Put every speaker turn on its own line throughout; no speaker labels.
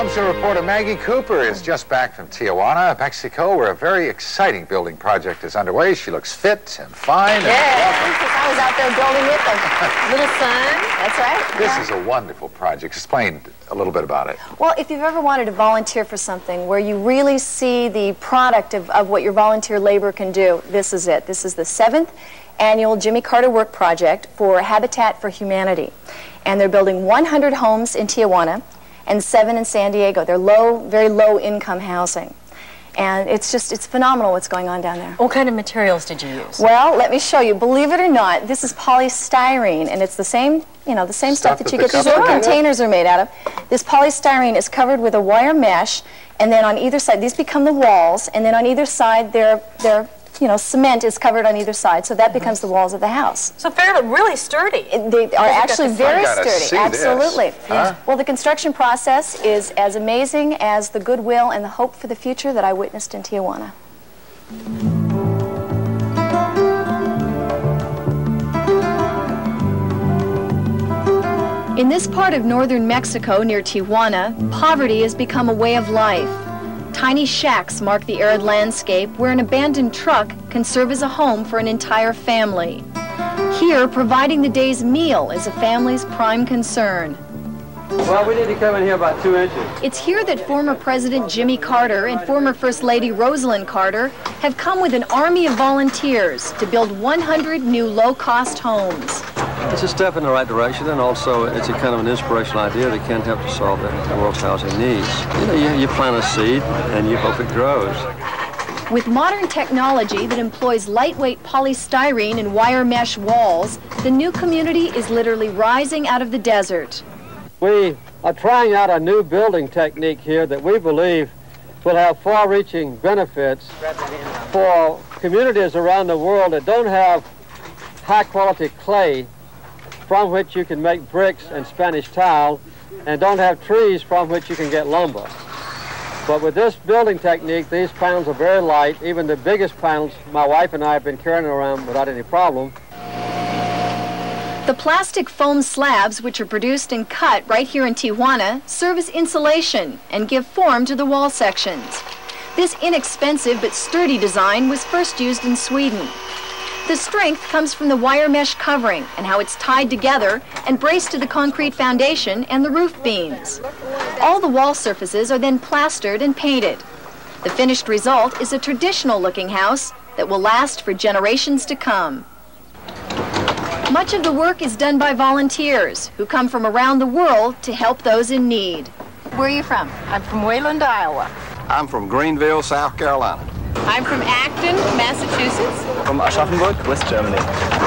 Home Show reporter Maggie Cooper is just back from Tijuana, Mexico, where a very exciting building project is underway. She looks fit and fine.
I was out there building with a little son. That's right.
This is a wonderful project. Explain a little bit about it.
Well, if you've ever wanted to volunteer for something where you really see the product of what your volunteer labor can do, this is it. This is the 7th annual Jimmy Carter Work Project for Hab4Humanity. And they're building 100 homes in Tijuana and 7 in San Diego. They're very low income housing. And it's phenomenal what's going on down there.
What kind of materials did you use?
Well, let me show you. Believe it or not, this is polystyrene, and it's the same, the same stuff that you get these little containers are made out of. This polystyrene is covered with a wire mesh, and then on either side, these become the walls, and then on either side, cement is covered on either side, so that becomes the walls of the house.
So fairly, really sturdy.
They are actually very sturdy. Absolutely.
Huh?
Well, the construction process is as amazing as the goodwill and the hope for the future that I witnessed in Tijuana. In this part of northern Mexico near Tijuana, poverty has become a way of life. Tiny shacks mark the arid landscape where an abandoned truck can serve as a home for an entire family. Here, providing the day's meal is a family's prime concern.
Well, we need to come in here about 2 inches.
It's here that former President Jimmy Carter and former First Lady Rosalind Carter have come with an army of volunteers to build 100 new low-cost homes.
It's a step in the right direction, and also it's a kind of an inspirational idea that can help to solve the world's housing needs. You plant a seed, and you hope it grows.
With modern technology that employs lightweight polystyrene and wire mesh walls, the new community is literally rising out of the desert.
We are trying out a new building technique here that we believe will have far-reaching benefits for communities around the world that don't have high-quality clay from which you can make bricks and Spanish tile, and don't have trees from which you can get lumber. But with this building technique, these panels are very light. Even the biggest panels, my wife and I have been carrying around without any problem.
The plastic foam slabs, which are produced and cut right here in Tijuana, serve as insulation and give form to the wall sections. This inexpensive but sturdy design was first used in Sweden. The strength comes from the wire mesh covering and how it's tied together and braced to the concrete foundation and the roof beams. All the wall surfaces are then plastered and painted. The finished result is a traditional-looking house that will last for generations to come. Much of the work is done by volunteers who come from around the world to help those in need.
Where are you from? I'm from Wayland, Iowa.
I'm from Greenville, South Carolina.
I'm from Acton, Massachusetts.
From Aschaffenburg, West Germany.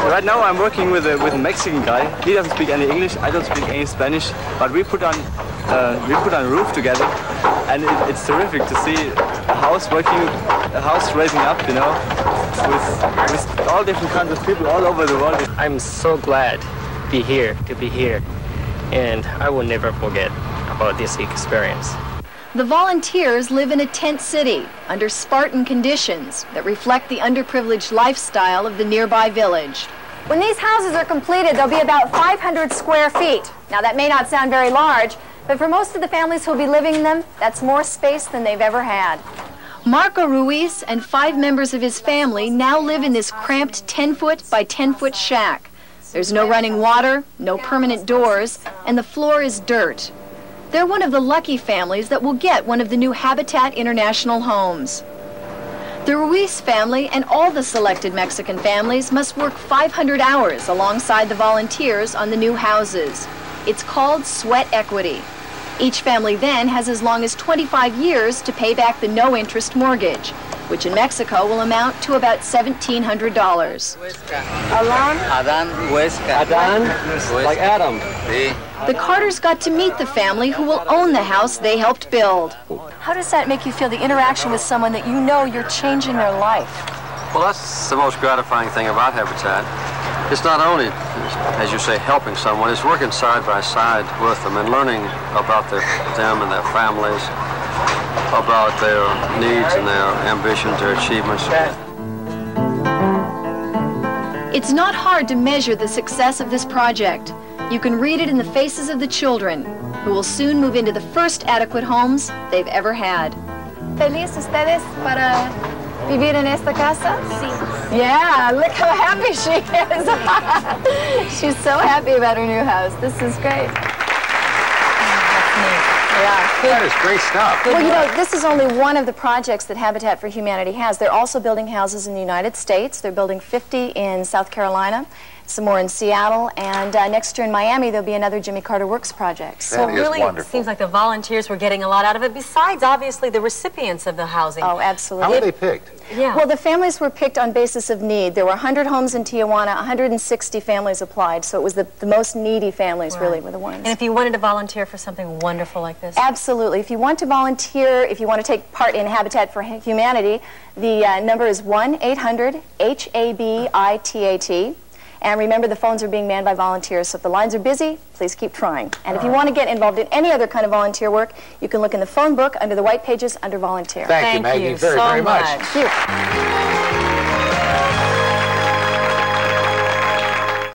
Right now I'm working with a Mexican guy. He doesn't speak any English, I don't speak any Spanish, but we put on a roof together, and it's terrific to see a house raising up, with all different kinds of people all over the world.
I'm so glad to be here, and I will never forget about this experience.
The volunteers live in a tent city under Spartan conditions that reflect the underprivileged lifestyle of the nearby village. When these houses are completed, they'll be about 500 square feet. Now, that may not sound very large, but for most of the families who'll be living in them, that's more space than they've ever had. Marco Ruiz and 5 members of his family now live in this cramped 10-foot by 10-foot shack. There's no running water, no permanent doors, and the floor is dirt. They're one of the lucky families that will get one of the new Habitat International homes. The Ruiz family and all the selected Mexican families must work 500 hours alongside the volunteers on the new houses. It's called sweat equity. Each family then has as long as 25 years to pay back the no-interest mortgage, which in Mexico will amount to about $1,700.
Adan Huesca.
Adan, like Adam.
The Carters got to meet the family who will own the house they helped build. How does that make you feel, the interaction with someone that you know you're changing their life?
Well, that's the most gratifying thing about Habitat. It's not only, as you say, helping someone, it's working side by side with them and learning about them and their families, about their needs and their ambitions, their achievements.
It's not hard to measure the success of this project. You can read it in the faces of the children. who will soon move into the first adequate homes they've ever had. ¿Feliz ustedes para vivir en esta casa? Sí. Yeah, look how happy she is. She's so happy about her new house. This is great.
That is great stuff.
Well, you know, this is only one of the projects that Habitat for Humanity has. They're also building houses in the United States. They're building 50 in South Carolina, some more in Seattle, and next year in Miami there'll be another Jimmy Carter Works project.
So really, it seems like the volunteers were getting a lot out of it, besides, obviously, the recipients of the housing.
Oh, absolutely.
How were they picked?
Yeah.
Well, the families were picked on basis of need. There were 100 homes in Tijuana, 160 families applied, so it was the most needy families, really, were the ones.
And if you wanted to volunteer for something wonderful like this?
Absolutely. If you want to volunteer, if you want to take part in Habitat for Humanity, the number is 1-800-HABITAT. And remember, the phones are being manned by volunteers, so if the lines are busy, please keep trying. And if you want to get involved in any other kind of volunteer work, you can look in the phone book under the white pages under volunteer.
Thank you, Maggie, very, very much.
Thank you.